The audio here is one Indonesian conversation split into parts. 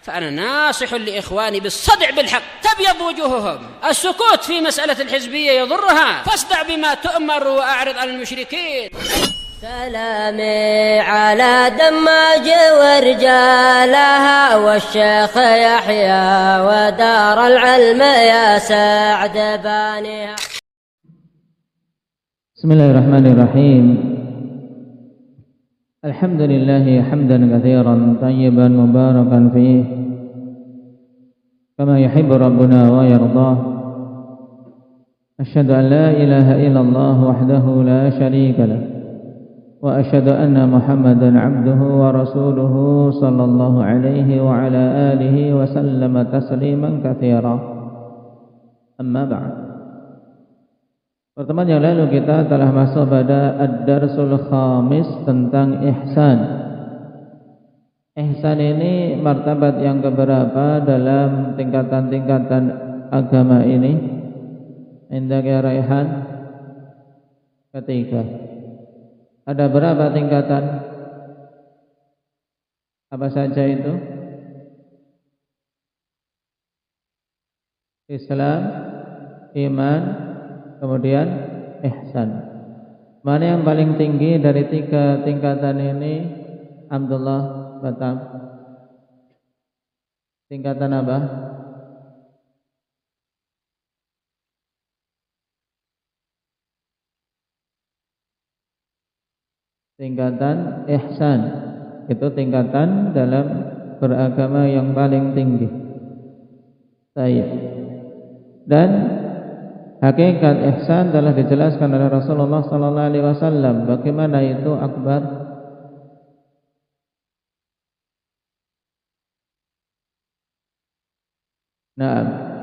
فأنا ناصح لإخواني بالصدع بالحق تبيض وجوههم. السكوت في مسألة الحزبية يضرها، فاصدع بما تؤمر وأعرض عن المشركين. سلامي على دماج ورجالها والشيخ يحيى ودار العلم يا سعد بانيها. بسم الله الرحمن الرحيم. الحمد لله حمدا كثيرا طيبا مباركا فيه كما يحب ربنا ويرضاه. أشهد أن لا إله إلا الله وحده لا شريك له وأشهد أن محمدا عبده ورسوله صلى الله عليه وعلى آله وسلم تسليما كثيرا. أما بعد. Pertemuan yang lalu kita telah masuk pada Ad-Darsul Khamis tentang ihsan. Ihsan ini martabat yang keberapa dalam tingkatan-tingkatan agama ini? Indak ya Raihan? Ketiga. Ada berapa tingkatan? Apa saja itu? Islam, iman, kemudian ihsan. Mana yang paling tinggi dari tiga tingkatan ini? Abdullah Batam. Tingkatan apa? Tingkatan ihsan. Itu tingkatan dalam beragama yang paling tinggi. Baik. Dan hakikat ihsan telah dijelaskan oleh Rasulullah sallallahu alaihi wasallam. Bagaimana itu akbar? Nah,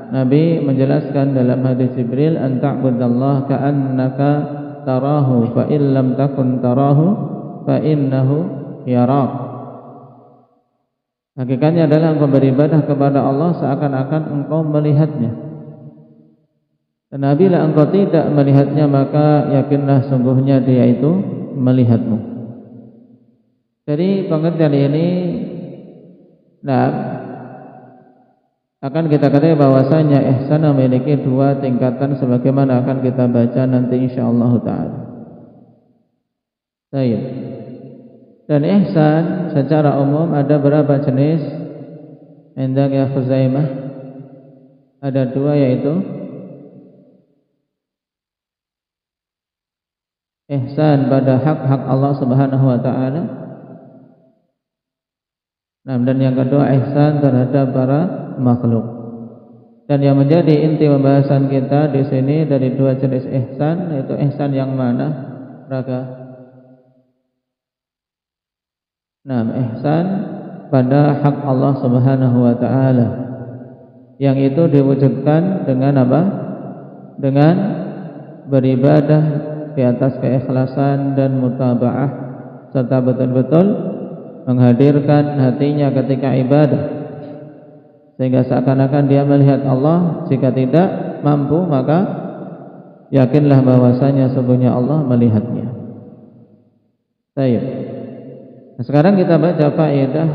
Nabi menjelaskan dalam hadis Jibril, an ta'budallaha ka'annaka tarahu fa in lam takun tarahu fa innahu yarak. Hakikatnya adalah engkau beribadah kepada Allah seakan-akan engkau melihatnya. Dan apabila engkau tidak melihatnya, maka yakinlah sungguhnya dia itu melihatmu. Jadi pengertian ini akan kita katakan bahwasanya ihsan memiliki dua tingkatan sebagaimana akan kita baca nanti insyaallah taala. Baik. Dan ihsan secara umum ada berapa jenis? Indak ya Khuzaimah? Ada dua, yaitu ihsan pada hak-hak Allah Subhanahu wa taala. Dan yang kedua ihsan terhadap para makhluk. Dan yang menjadi inti pembahasan kita di sini dari dua jenis ihsan, yaitu ihsan yang mana? Raga. Ihsan pada hak Allah Subhanahu wa taala. Yang itu diwujudkan dengan apa? Dengan beribadah di atas keikhlasan dan mutaba'ah, serta betul-betul menghadirkan hatinya ketika ibadah, sehingga seakan-akan dia melihat Allah. Jika tidak mampu, maka yakinlah bahwasanya sesungguhnya Allah melihatnya. Baik. Nah, sekarang kita baca faedah.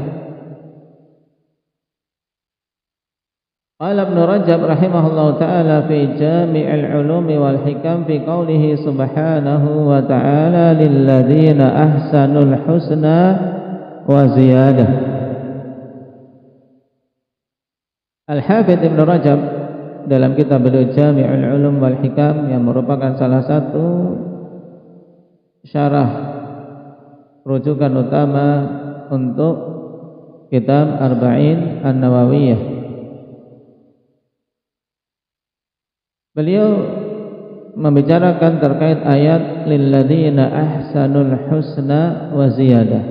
Qala Ibnu Rajab rahimahullahu taala fi Jami'il Ulumi wal Hikam fi qoulihi subhanahu wa ta'ala lil ladzina ahsanul husna wa ziyadah. Al-Hafidz Ibnu Rajab dalam kitab beliau Jami'ul Ulum wal Hikam, yang merupakan salah satu syarah rujukan utama untuk kitab Arba'in An-Nawawiyah, beliau membicarakan terkait ayat lilladzina ahsanul husna wa ziyadah.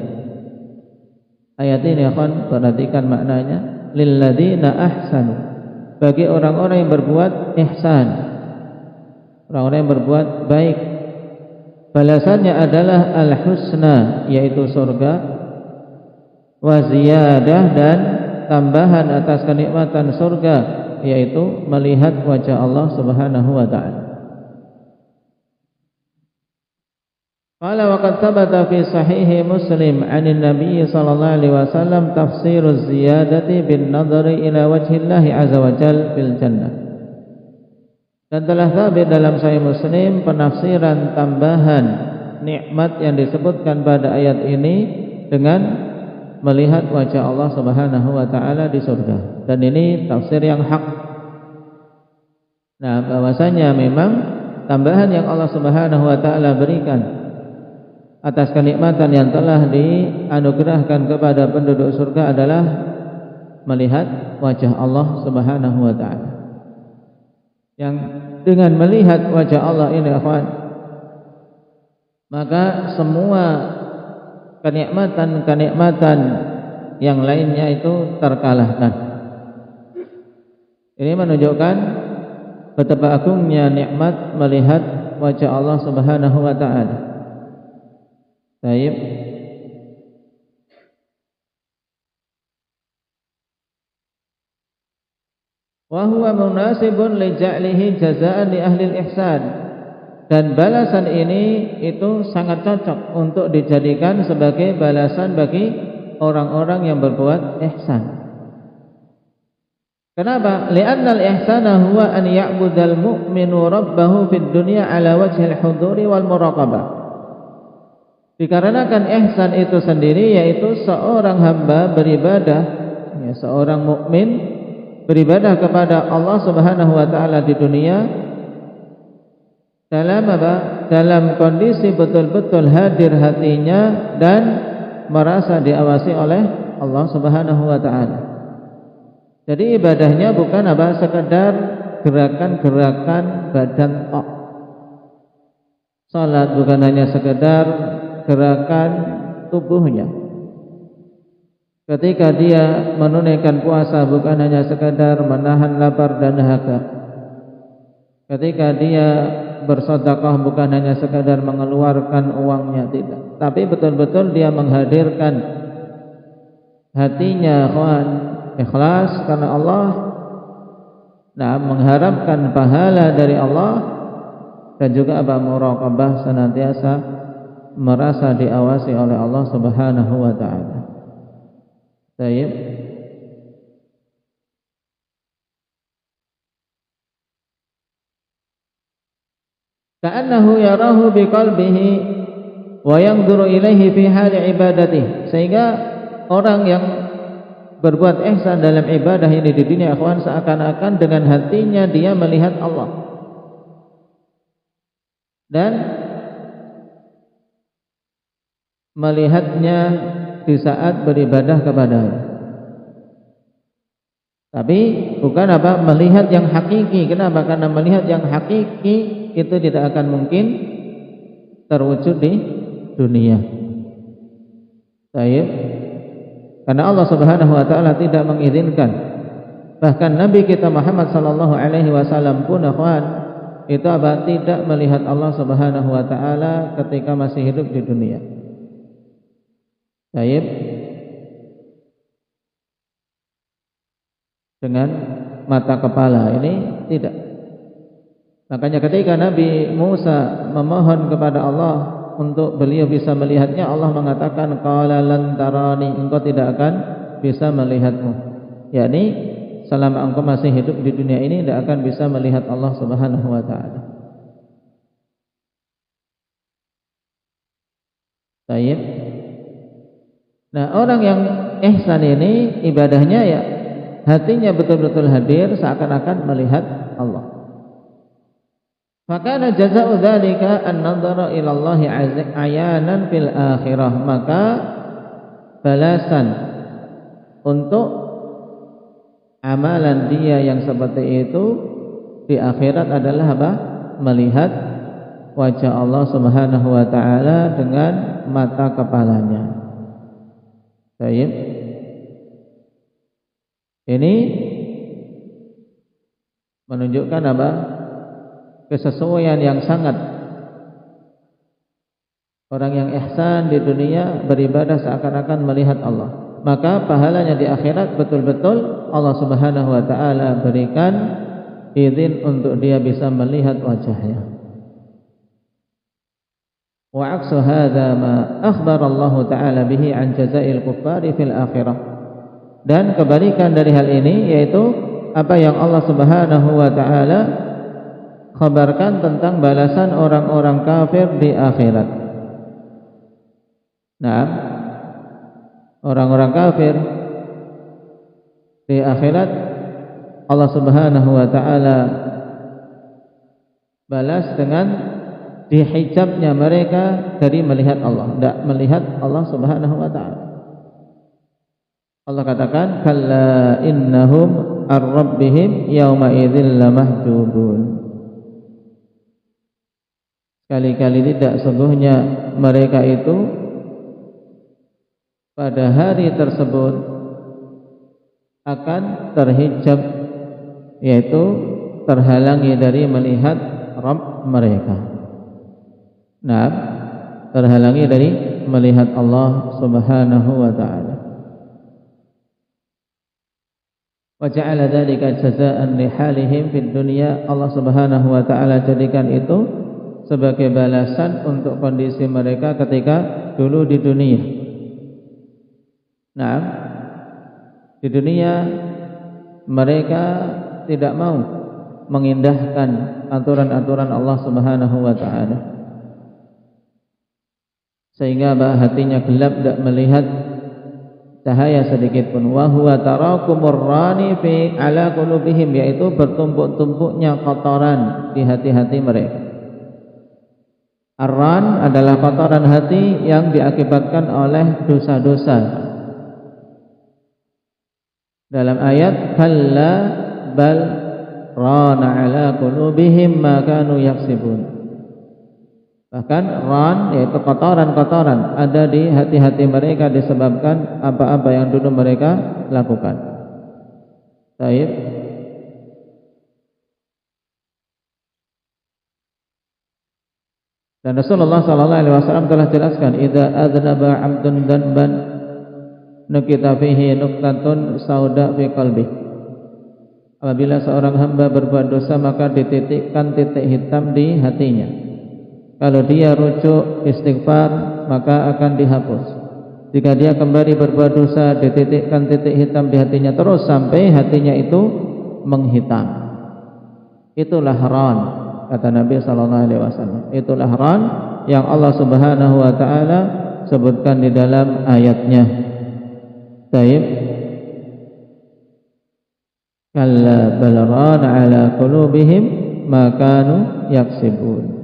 Ayat ini akan perhatikan maknanya. Lilladzina ahsanu, bagi orang-orang yang berbuat ihsan, orang-orang yang berbuat baik, balasannya adalah al-husna, yaitu surga, wa ziyadah, dan tambahan atas kenikmatan surga, yaitu melihat wajah Allah Subhanahu wa ta'ala. Qala wa qad thabata fi sahih Muslim 'anil Nabi sallallahu alaihi wasallam tafsiruz ziyadati bin nadhari ila wajhillah azza wa jalla fil jannah. Dan telah thabit dalam Sahih Muslim penafsiran tambahan nikmat yang disebutkan pada ayat ini dengan melihat wajah Allah Subhanahu wa taala di surga. Dan ini tafsir yang hak. Nah, bahwasanya memang tambahan yang Allah Subhanahu wa taala berikan atas kenikmatan yang telah dianugerahkan kepada penduduk surga adalah melihat wajah Allah Subhanahu wa taala. Yang dengan melihat wajah Allah ini, ikhwan, maka semua kenikmatan-kenikmatan yang lainnya itu terkalahkan. Ini menunjukkan betapa agungnya nikmat melihat wajah Allah Subhanahu wa taala. Baik. Wa huwa munasibun li ja'lihi jazaa'an li ahli al-ihsan. Dan balasan ini itu sangat cocok untuk dijadikan sebagai balasan bagi orang-orang yang berbuat ihsan. Kenapa? Li'anna al-ihsana huwa an ya'budal mu'minu rabbahu fid dunya ala wajhil huduri wal muraqabah. Dikarenakan ihsan itu sendiri yaitu seorang hamba beribadah, ya, seorang mukmin beribadah kepada Allah Subhanahu wa taala di dunia dalam apa? Dalam kondisi betul-betul hadir hatinya dan merasa diawasi oleh Allah Subhanahu wa taala. Jadi ibadahnya bukan apa? Sekedar gerakan-gerakan badan tok. Salat bukan hanya sekedar gerakan tubuhnya. Ketika dia menunaikan puasa bukan hanya sekadar menahan lapar dan dahaga. Ketika dia bersedekah bukan hanya sekadar mengeluarkan uangnya, tidak. Tapi betul-betul dia menghadirkan hatinya ikhlas karena Allah. Nah, mengharapkan pahala dari Allah dan juga muraqabah, senantiasa merasa diawasi oleh Allah Subhanahu wa taala. Baik. Ka'annahu yarahu biqalbihi wa yanzuru ilaihi fi hali ibadatihi. Sehingga orang yang berbuat ihsan dalam ibadah ini di dunia, ikhwan, seakan-akan dengan hatinya dia melihat Allah. Dan melihatnya di saat beribadah kepadanya. Tapi bukan melihat yang hakiki. Kenapa? Karena melihat yang hakiki itu tidak akan mungkin terwujud di dunia. Baik. Karena Allah Subhanahu wa taala tidak mengizinkan. Bahkan Nabi kita Muhammad sallallahu alaihi wasallam pun, ikhwan, itu tidak melihat Allah Subhanahu wa taala ketika masih hidup di dunia. Baik. Dengan mata kepala ini tidak. Makanya ketika Nabi Musa memohon kepada Allah untuk beliau bisa melihatnya, Allah mengatakan qala lan tarani, engkau tidak akan bisa melihatmu. Yakni selama engkau masih hidup di dunia ini tidak akan bisa melihat Allah Subhanahu wa taala. Baik. Nah, orang yang ihsan ini ibadahnya ya hatinya betul-betul hadir seakan-akan melihat Allah. Maka jazaa'u dzalika an-nadhara ila Allah ayanan fil akhirah. Maka balasan untuk amalan dia yang seperti itu di akhirat adalah melihat wajah Allah Subhanahu wa taala dengan mata kepalanya. Baik. Ini menunjukkan kesesuaian yang sangat orang yang ihsan di dunia beribadah seakan-akan melihat Allah. Maka pahalanya di akhirat betul-betul Allah Subhanahu wa taala berikan izin untuk dia bisa melihat wajahnya. wa aksu hadza ma akhbara Allah taala bihi an jazaa'il kuffari fil akhirah. Dan kebalikan dari hal ini yaitu apa yang Allah Subhanahu wa taala kabarkan tentang balasan orang-orang kafir di akhirat. Nah, orang-orang kafir di akhirat Allah Subhanahu wa taala balas dengan dihijabnya mereka dari melihat Allah, tidak melihat Allah Subhanahu wa taala. Allah katakan kalla innahum ar-rabbihim yawma idzil lamahjubun. Kali-kali tidak, sungguhnya mereka itu pada hari tersebut akan terhijab, yaitu terhalangi dari melihat Rabb mereka. Nah, terhalangi dari melihat Allah Subhanahu wa taala. Wa ja'ala dzalika jazaa'an li halihim fid dunya. Allah Subhanahu wa taala jadikan itu sebagai balasan untuk kondisi mereka ketika dulu di dunia. Nah, di dunia mereka tidak mau mengindahkan aturan-aturan Allah Subhanahu wa taala, sehingga hatinya gelap, tidak melihat cahaya sedikit pun. Wa huwa tarakumur rani fi ala qulubihim, yaitu bertumpuk-tumpuknya kotoran di hati-hati mereka. Ar-ran adalah kotoran hati yang diakibatkan oleh dosa-dosa. Dalam ayat kalla bal rana ala qulubihim ma kanu yaksibun. Bahkan ran yaitu kotoran-kotoran ada di hati-hati mereka disebabkan apa-apa yang dulu mereka lakukan. Baik. Dan Rasulullah sallallahu alaihi wasallam telah jelaskan, idza adznaba 'abdun dzanban nukita fihi nuqtatun sauda fi qalbi. Apabila seorang hamba berbuat dosa, maka dititikkan titik hitam di hatinya. Kalau dia rujuk istighfar, maka akan dihapus. Jika dia kembali berbuat dosa, dititikkan titik hitam di hatinya terus sampai hatinya itu menghitam. Itulah ran, kata Nabi sallallahu alaihi wasallam. Itulah ran yang Allah Subhanahu wa taala sebutkan di dalam ayatnya. Baik. Kalla bal rana ala qulubihim ma kanu yaksibun.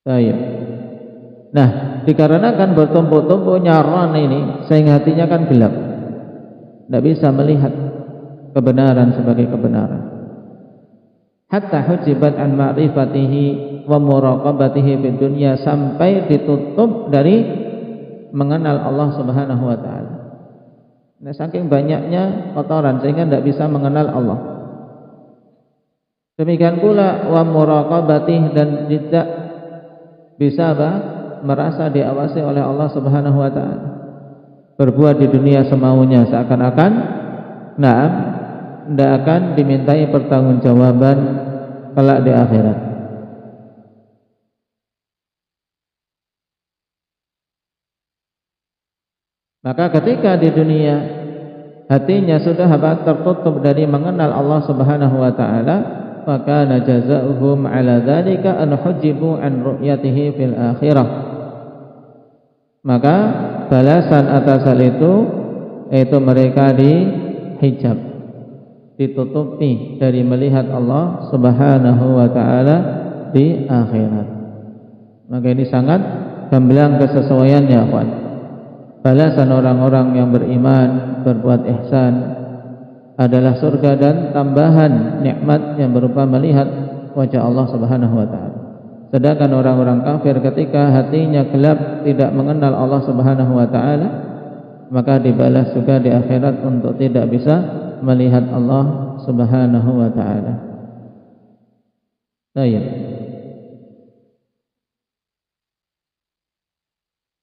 Baik. Nah, dikarenakan bertumpuk-tumpuknya ran ini sehingga hatinya kan gelap, tidak bisa melihat kebenaran sebagai kebenaran. Hatta hujibat an ma'rifatihi wa muraqabatihi fid dunya, sampai ditutup dari mengenal Allah Subhanahu wa taala. Nah, saking banyaknya kotoran sehingga tidak bisa mengenal Allah. Demikian pula wa muraqabatih, dan tidak bisa merasa diawasi oleh Allah Subhanahu wa taala. Berbuat di dunia semaunya seakan-akan tidak akan dimintai pertanggungjawaban kelak di akhirat. Maka ketika di dunia hatinya sudah tertutup dari mengenal Allah Subhanahu wa taala, maka jazaohum ala dzalika an hujibu an ru'yatihi fil akhirah. Maka balasan atas hal itu yaitu mereka dihijab, ditutupi dari melihat Allah Subhanahu wa taala di akhirat. Maka ini sangat gamblang kesesuaiannya, kawan. Balasan orang-orang yang beriman, berbuat ihsan adalah surga dan tambahan nikmat yang berupa melihat wajah Allah Subhanahu wa taala. Sedangkan orang-orang kafir ketika hatinya gelap, tidak mengenal Allah Subhanahu wa taala, maka dibalas juga di akhirat untuk tidak bisa melihat Allah Subhanahu wa taala. Baik.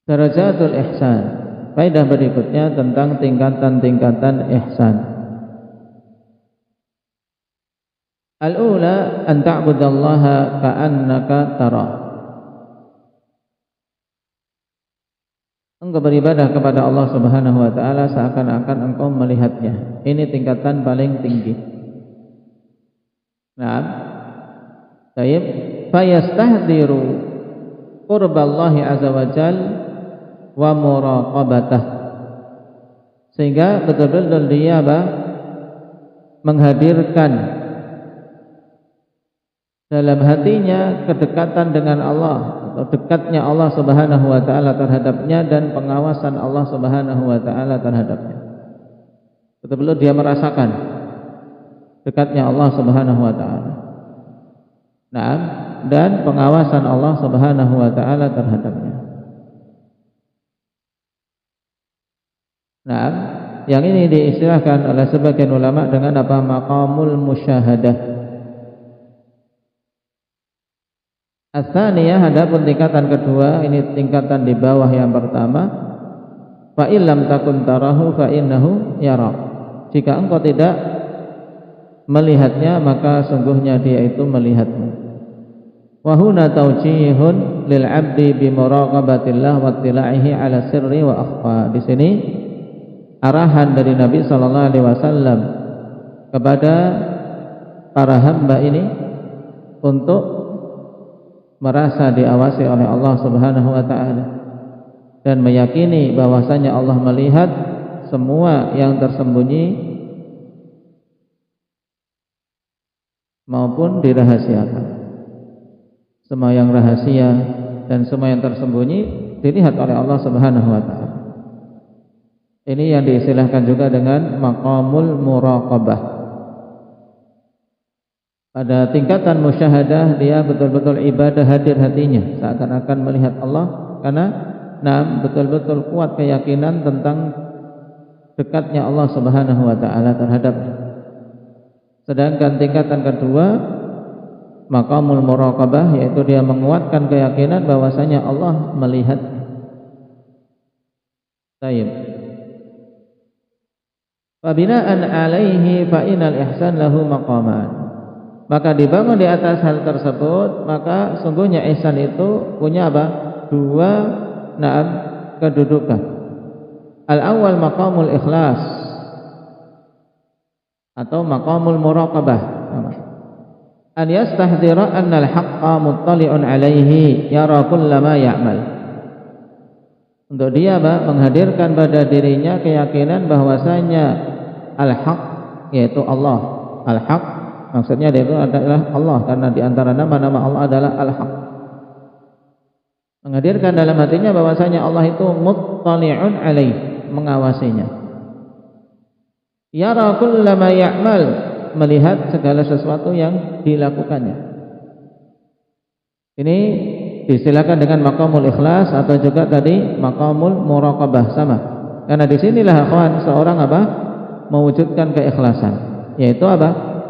Darajatul ihsan. Faedah berikutnya tentang tingkatan-tingkatan ihsan. Al-ula an ta'budallaha ka'annaka tarah. engkau beribadah kepada Allah Subhanahu wa taala seakan-akan engkau melihatnya. Ini tingkatan paling tinggi. Nah, baik, fayastahdiru qurballahi azza wa jal wa muraqabatah. Sehingga betul-betul dia menghadirkan dalam hatinya kedekatan dengan Allah, atau dekatnya Allah Subhanahu wa taala terhadapnya dan pengawasan Allah Subhanahu wa taala terhadapnya. Betul-betul dia merasakan dekatnya Allah Subhanahu wa taala. Nah, dan pengawasan Allah Subhanahu wa taala terhadapnya. Nah, yang ini diistilahkan oleh sebagian ulama dengan apa? Maqamul musyahadah. Ats-tsaniyah, adapun tingkatan kedua, ini tingkatan di bawah yang pertama. Fa illam takun tarahu fa innahu yara. Jika engkau tidak melihatnya, maka sungguhnya dia itu melihatmu. Wa huna tawjihun lil 'abdi bi muraqabatillah wa ittila'ihi 'ala sirri wa akhfa. Di sini arahan dari Nabi sallallahu alaihi wasallam kepada para hamba ini untuk merasa diawasi oleh Allah Subhanahu wa taala dan meyakini bahwasanya Allah melihat semua yang tersembunyi maupun dirahasiakan. Semua yang rahasia dan semua yang tersembunyi dilihat oleh Allah Subhanahu wa taala. Ini yang diistilahkan juga dengan maqamul muraqabah. Pada tingkatan musyahadah dia betul-betul ibadah hadir hatinya, seakan-akan melihat Allah, karena betul-betul kuat keyakinan tentang dekatnya Allah Subhanahu wa taala terhadapnya. Sedangkan tingkatan kedua maqamul muraqabah, yaitu dia menguatkan keyakinan bahwasanya Allah melihat. Baik. Fabina'an 'alaihi fa inal ihsan lahu maqaman. Maka dibangun di atas hal tersebut, maka sungguhnya ihsan itu punya apa? Dua kedudukan. Al-awwal maqamul ikhlas atau maqamul muraqabah. An yastahdhira anna al-haqqa muttali'un 'alaihi yara kullama ya'mal. Untuk dia menghadirkan pada dirinya keyakinan bahwasanya al-haq, yaitu Allah. Al-haq maksudnya dia itu adalah Allah, karena di antara nama-nama Allah adalah Al-Haq. Menghadirkan dalam hatinya bahwasanya Allah itu muttali'un 'alaihi, mengawasinya. Yara kullama ya'mal, melihat segala sesuatu yang dilakukannya. Ini disilakan dengan maqamul ikhlas atau juga tadi maqamul muraqabah, sama. Karena disinilah akhwan seorang mewujudkan keikhlasan, yaitu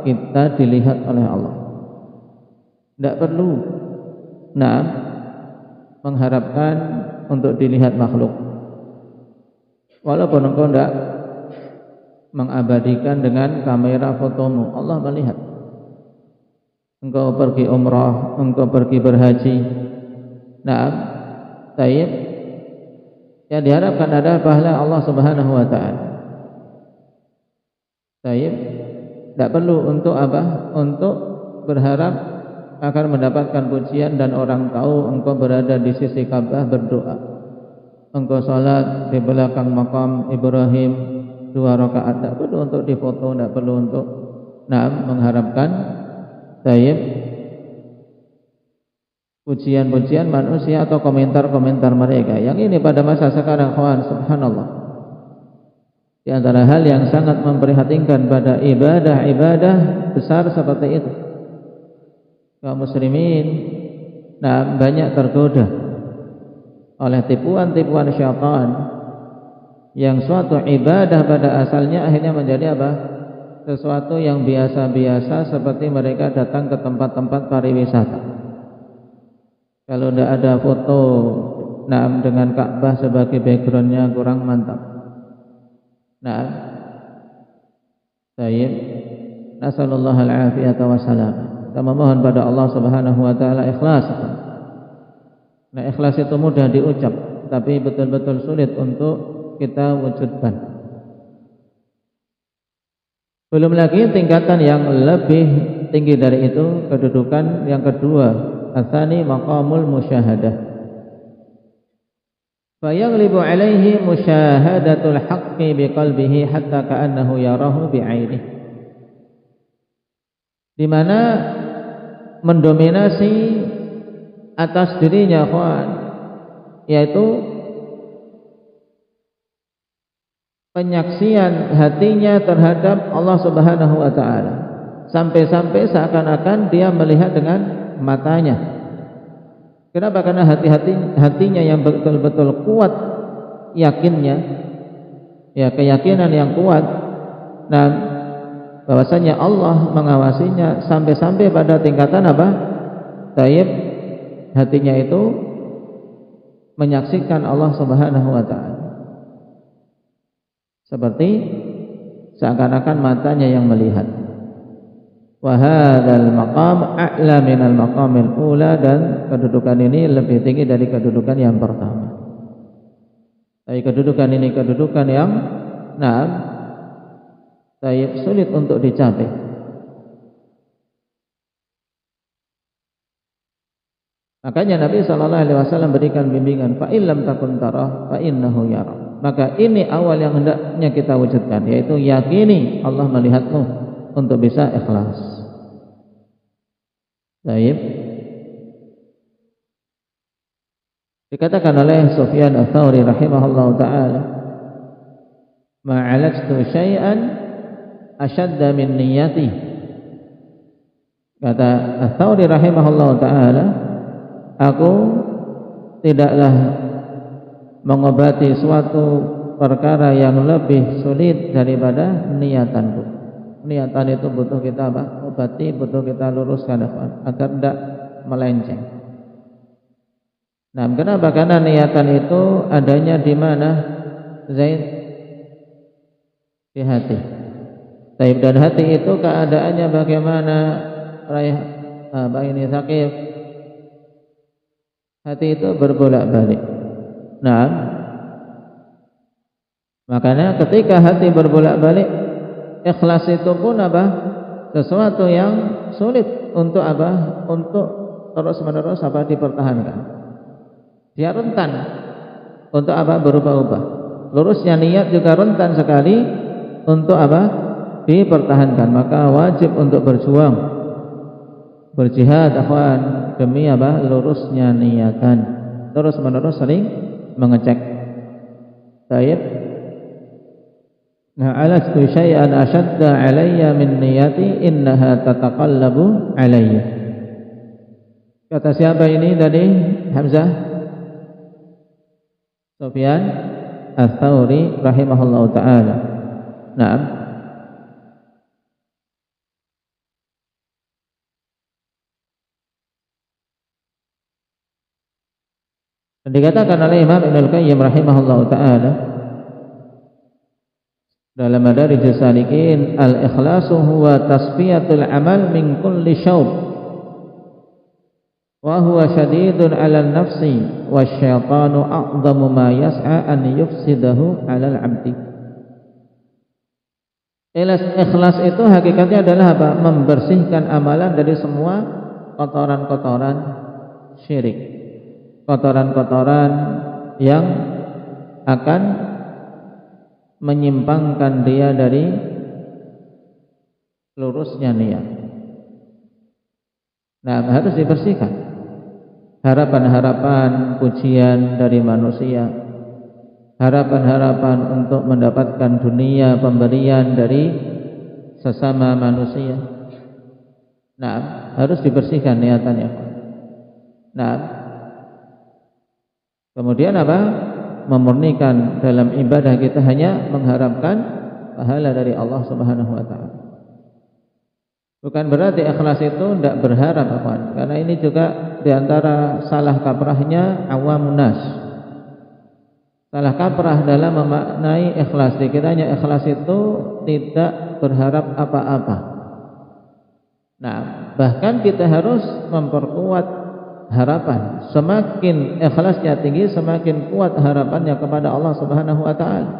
kita dilihat oleh Allah. Tidak perlu mengharapkan untuk dilihat makhluk. Walaupun engkau tidak mengabadikan dengan kamera fotomu, Allah melihat. Engkau pergi umrah, engkau pergi berhaji. Taib. Yang diharapkan adalah pahala Allah Subhanahu wa taala. Taib. Tidak perlu untuk untuk berharap akan mendapatkan pujian dan orang tahu engkau berada di sisi Ka'bah berdoa. Engkau salat di belakang makam Ibrahim 2 rakaat. Tidak perlu untuk difoto, tidak perlu untuk mengharapkan pujian-pujian manusia atau komentar-komentar mereka. Yang ini pada masa sekarang, kawan, subhanallah, di antara hal yang sangat memprihatinkan pada ibadah-ibadah besar seperti itu, kaum muslimin banyak tergoda oleh tipuan-tipuan syaitan yang suatu ibadah pada asalnya akhirnya menjadi sesuatu yang biasa-biasa, seperti mereka datang ke tempat-tempat pariwisata. Kalau tidak ada foto dengan Ka'bah sebagai backgroundnya, kurang mantap. Sayyid, nasallallahu al-afiyata wassalam. Kita memohon pada Allah Subhanahu wa taala ikhlas. Ikhlas itu mudah diucap, tapi betul-betul sulit untuk kita wujudkan. Belum lagi tingkatan yang lebih tinggi dari itu, kedudukan yang kedua, atsani maqamul musyahadah. Fayaghlibu alaihi musyahadatul haqqi biqalbihi hatta ka'annahu yarahu bi'ainihi. Di mana mendominasi atas dirinya ikhwan, yaitu penyaksian hatinya terhadap Allah Subhanahu wa taala, sampai-sampai seakan-akan dia melihat dengan matanya. Kenapa? Karena hatinya yang betul-betul kuat yakinnya, ya keyakinan yang kuat, nah bahwasanya Allah mengawasinya sampai-sampai pada tingkatan apa? Taib, hatinya itu menyaksikan Allah Subhanahu wa taala. Seperti seakan-akan matanya yang melihat. Wa hadzal maqam a'la minal maqamil ula, dan kedudukan ini lebih tinggi dari kedudukan yang pertama. Tapi kedudukan ini kedudukan yang sulit untuk dicapai. Makanya Nabi sallallahu alaihi wasallam berikan bimbingan, fa illam takun tarah fa innahu yara. Maka ini awal yang hendaknya kita wujudkan, yaitu yakini Allah melihatmu untuk bisa ikhlas. Baik. Dikatakan oleh Sufyan Ats-Tsauri rahimahullahu taala, ma'alajtu syai'an ashadda min niyyati. Kata Ats-Tsauri rahimahullahu taala, aku tidaklah mengobati suatu perkara yang lebih sulit daripada niatanku. Niatan itu butuh kita obati, butuh kita luruskan agar tidak melenceng. Nah, kenapa? Karena niatan itu adanya di mana? Zaid, di hati. Taib, dan hati itu keadaannya bagaimana? Ini Saqif. Hati itu berbolak-balik. Nah, makanya ketika hati berbolak-balik, ikhlas itu pun sesuatu yang sulit untuk untuk terus-menerus dipertahankan. Dia rentan untuk berubah-ubah. Lurusnya niat juga rentan sekali untuk dipertahankan. Maka wajib untuk berjuang, berjihad akhwan, demi lurusnya niatan. Terus-menerus sering mengecek. Baik. Na'alastu syai'an ashadda alayya min niyati innaha tataqallabu alayya. Kata siapa ini tadi? Hamzah Sufyan Ats-Tsauri rahimahullahu taala. Naam. Dikatakan oleh Imam Ibnul Qayyim rahimahullahu taala dalam Madarijus Salikin, al-ikhlasu huwa tasfiyatul amal min kulli syawb wa huwa syadidun 'ala an-nafsi wasyaitanu a'dhamu ma yas'a an yufsidahu 'ala al-'abdi. Ikhlas itu hakikatnya adalah membersihkan amalan dari semua kotoran-kotoran syirik, kotoran-kotoran yang akan menyimpangkan dia dari lurusnya niat. Nah, harus dibersihkan harapan-harapan pujian dari manusia, harapan-harapan untuk mendapatkan dunia, pemberian dari sesama manusia. Nah, harus dibersihkan niatannya. Nah, kemudian memurnikan dalam ibadah kita hanya mengharapkan pahala dari Allah Subhanahu wa taala. Bukan berarti ikhlas itu tidak berharap, karena ini juga diantara salah kaprahnya awamun nas. Salah kaprah dalam memaknai ikhlas, dikiranya ikhlas itu tidak berharap apa-apa. Nah, bahkan kita harus memperkuat harapan. Semakin ikhlasnya tinggi, semakin kuat harapannya kepada Allah Subhanahu wa taala.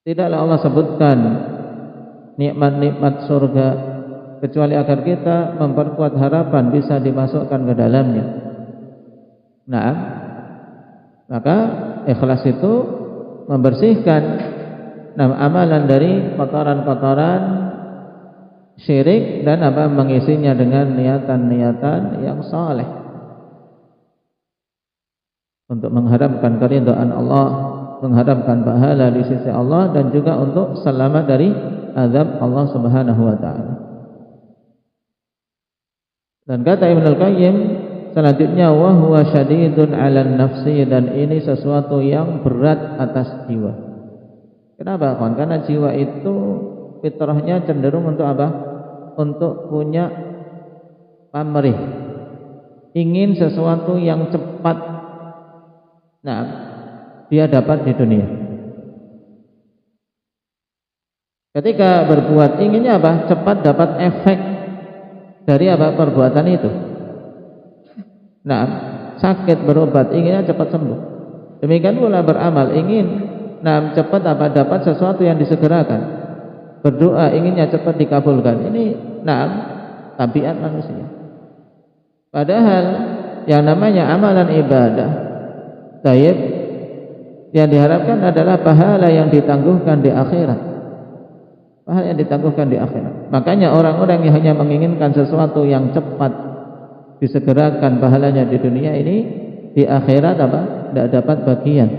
Tidaklah Allah sebutkan nikmat-nikmat surga kecuali agar kita memperkuat harapan bisa dimasukkan ke dalamnya. Nah, maka ikhlas itu membersihkan amalan dari kotoran-kotoran syirik dan mengisinya dengan niatan-niatan yang saleh untuk mengharapkan keridhaan Allah, mengharapkan pahala di sisi Allah, dan juga untuk selamat dari azab Allah Subhanahu wa taala. Dan kata Ibnul Qayyim selanjutnya, wa huwa syadidun 'alan nafsi, dan ini sesuatu yang berat atas jiwa. Kenapa, kawan? Karena jiwa itu fitrahnya cenderung untuk apa? Untuk punya pamrih, ingin sesuatu yang cepat. Nah, dia dapat di dunia. Ketika berbuat inginnya apa? Cepat dapat efek dari perbuatan itu. Nah, sakit berobat inginnya cepat sembuh. Demikian pula beramal ingin cepat dapat sesuatu yang disegerakan. Berdoa inginnya cepat dikabulkan. Ini tabiat manusia. Padahal yang namanya amalan ibadah taib yang diharapkan adalah pahala yang ditangguhkan di akhirat. Pahala yang ditangguhkan di akhirat. Makanya orang-orang yang hanya menginginkan sesuatu yang cepat disegerakan pahalanya di dunia ini, di akhirat tidak dapat bagian.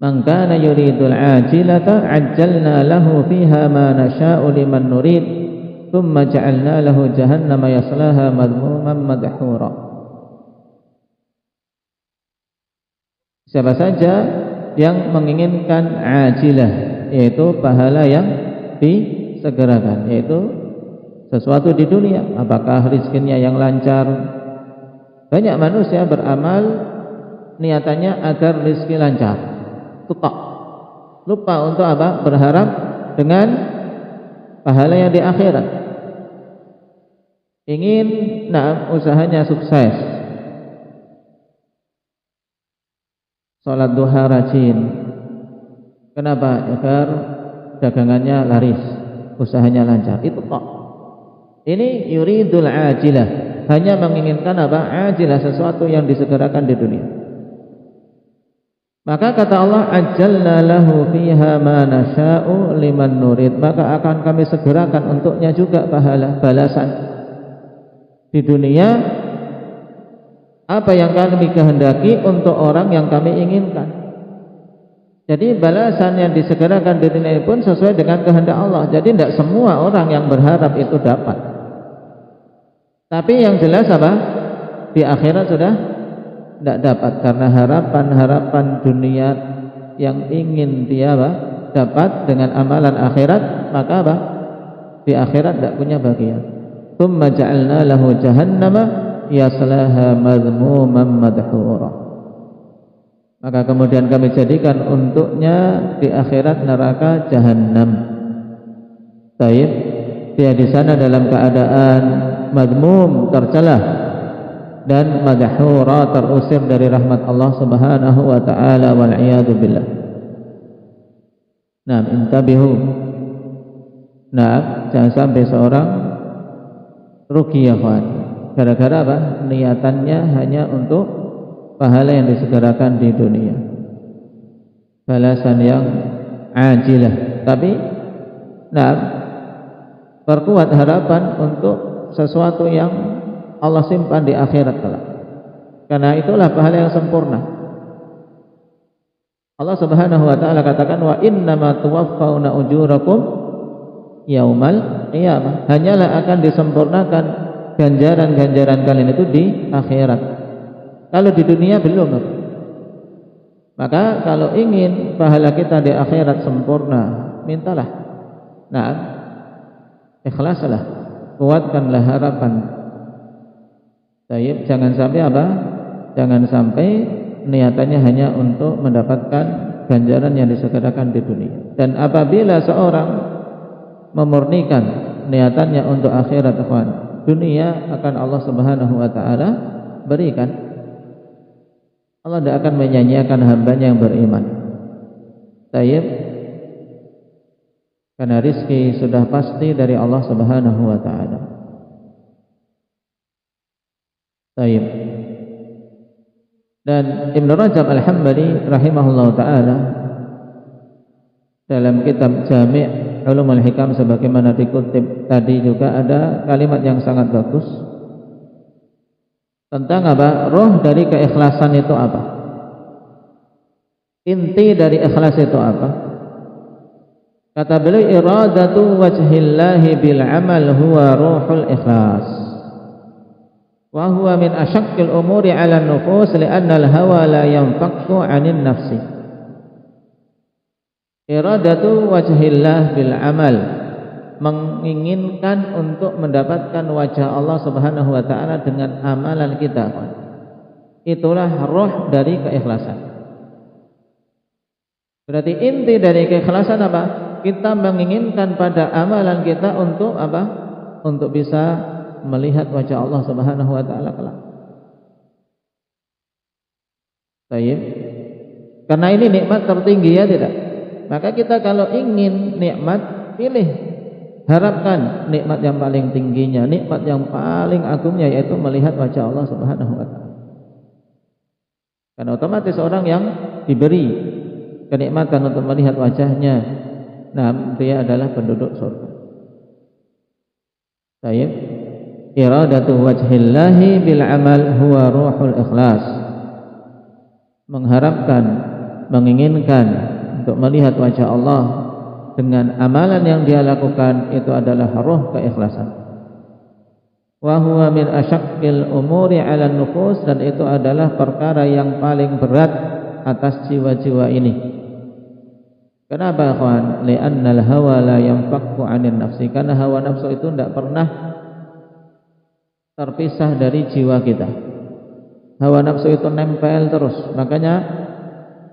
Man kana yuridul ajilata ajjalna lahu fiha ma nasha'u liman nurid thumma ja'alna lahu jahannama yaslaha madhmuman madhura. Siapa saja yang menginginkan ajilah, yaitu pahala yang disegerakan, yaitu sesuatu di dunia, apakah rezekinya yang lancar. Banyak manusia beramal niatannya agar rezeki lancar, tutak, lupa untuk berharap dengan pahala yang di akhirat. Ingin usahanya sukses, salat duha rajin. Kenapa? Agar dagangannya laris, usahanya lancar. Itu tok. Ini yuridul ajilah, hanya menginginkan ajilah, sesuatu yang disegerakan di dunia. Maka kata Allah, ajjalna lahu fiha ma nasha'u liman nurid, maka akan kami segerakan untuknya juga pahala, balasan di dunia apa yang kami kehendaki untuk orang yang kami inginkan. Jadi balasan yang disegerakan di dunia pun sesuai dengan kehendak Allah. Jadi tidak semua orang yang berharap itu dapat. Tapi yang jelas di akhirat sudah tidak dapat, karena harapan-harapan dunia yang ingin dia dapat dengan amalan akhirat, maka di akhirat tidak punya bagian. Tsumma ja'alna lahu jahannama yaslaha madhmuman madhura. Maka kemudian kami jadikan untuknya di akhirat neraka jahanam. Taib, dia di sana dalam keadaan madhmum, tercelah, dan madhura, terusir dari rahmat Allah Subhanahu wa taala, wal iyadu billah. Nah, intabihu. Nah, jangan sampai seorang rugi ya kawan, gara-gara niatannya hanya untuk pahala yang disegerakan di dunia, balasan yang ajilah. Tapi perkuat harapan untuk sesuatu yang Allah simpan di akhirat kelak, karena itulah pahala yang sempurna. Allah Subhanahu wa taala katakan, wa innama tuwaffawna ujurakum yaumal qiyamah, hanyalah akan disempurnakan ganjaran-ganjaran kalian itu di akhirat. Kalau di dunia belum. Maka kalau ingin pahala kita di akhirat sempurna, mintalah. Nah, ikhlaslah, kuatkanlah harapan. Baik, jangan sampai Jangan sampai niatannya hanya untuk mendapatkan ganjaran yang disegerakan di dunia. Dan apabila seorang memurnikan niatannya untuk akhirat, dunia akan Allah Subhanahu wa taala berikan. Allah tidak akan menyanyiakan hambanya yang beriman. Tayyib, karena rizki sudah pasti dari Allah Subhanahu wa taala. Tayyib. Dan Ibnu Rajab Al-Hambali rahimahullah taala dalam kitab Jami' Ulumul Hikam sebagaimana dikutip tadi juga ada kalimat yang sangat bagus tentang apa? Roh dari keikhlasan itu apa? Inti dari ikhlas itu apa? Kata beliau, iradatu wajhillahi bil amal huwa ruhul ikhlas. Wa huwa min asyaqqil umuri 'ala an-nufus li'anna al-hawa la yanfakku 'anil nafsi. Iradatu wajhillah bil amal, menginginkan untuk mendapatkan wajah Allah Subhanahu wa taala dengan amalan kita. Itulah roh dari keikhlasan. Berarti inti dari keikhlasan apa? Kita menginginkan pada amalan kita untuk apa? Untuk bisa melihat wajah Allah Subhanahu wa taala kelak. Baik. Karena ini nikmat tertinggi, ya tidak? Maka kita kalau ingin nikmat, pilih, harapkan nikmat yang paling tingginya, nikmat yang paling agungnya, yaitu melihat wajah Allah Subhanahu wa taala. Karena otomatis orang yang diberi kenikmatan untuk melihat wajahnya, nah dia adalah penduduk surga. Baik. Iradatu wajhillahi bil amal huwa ruhul ikhlas. Mengharapkan, menginginkan untuk melihat wajah Allah dengan amalan yang dia lakukan, itu adalah roh keikhlasan. Wa huwa min asyaqqil umuri 'ala nufus, dan itu adalah perkara yang paling berat atas jiwa-jiwa ini. Kenapa, ikhwan? Li'annal hawa la yanfakku 'anil nafsi. Karena hawa nafsu itu tidak pernah terpisah dari jiwa kita. Hawa nafsu itu nempel terus. Makanya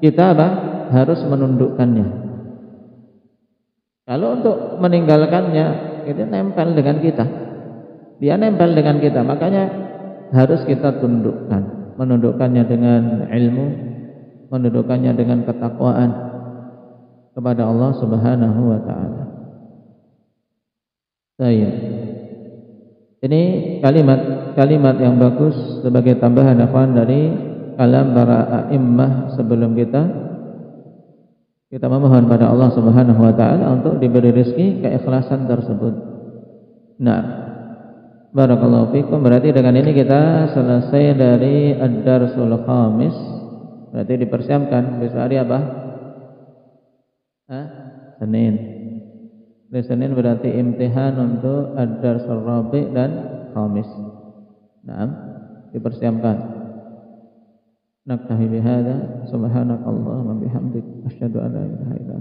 kita apa? Harus menundukkannya. Kalau untuk meninggalkannya, itu nempel dengan kita. Dia nempel dengan kita, makanya harus kita tundukkan. Menundukkannya dengan ilmu, menundukkannya dengan ketakwaan kepada Allah Subhanahu wa taala. Baik. Ini kalimat yang bagus sebagai tambahan ikhwan dari kalam para a'immah sebelum kita memohon pada Allah Subhanahu wa taala untuk diberi rezeki keikhlasan tersebut. Nah, barakallahu fikum. Berarti dengan ini kita selesai dari ad-darsul khamis. Berarti dipersiapkan besok hari apa? Senin. Hari Senin berarti imtihan untuk ad-darsul rabi' dan khamis. Nah, dipersiapkan. Naktahi bihadza, subhanakallahumma bihamdik, asyhadu an la ilaha illa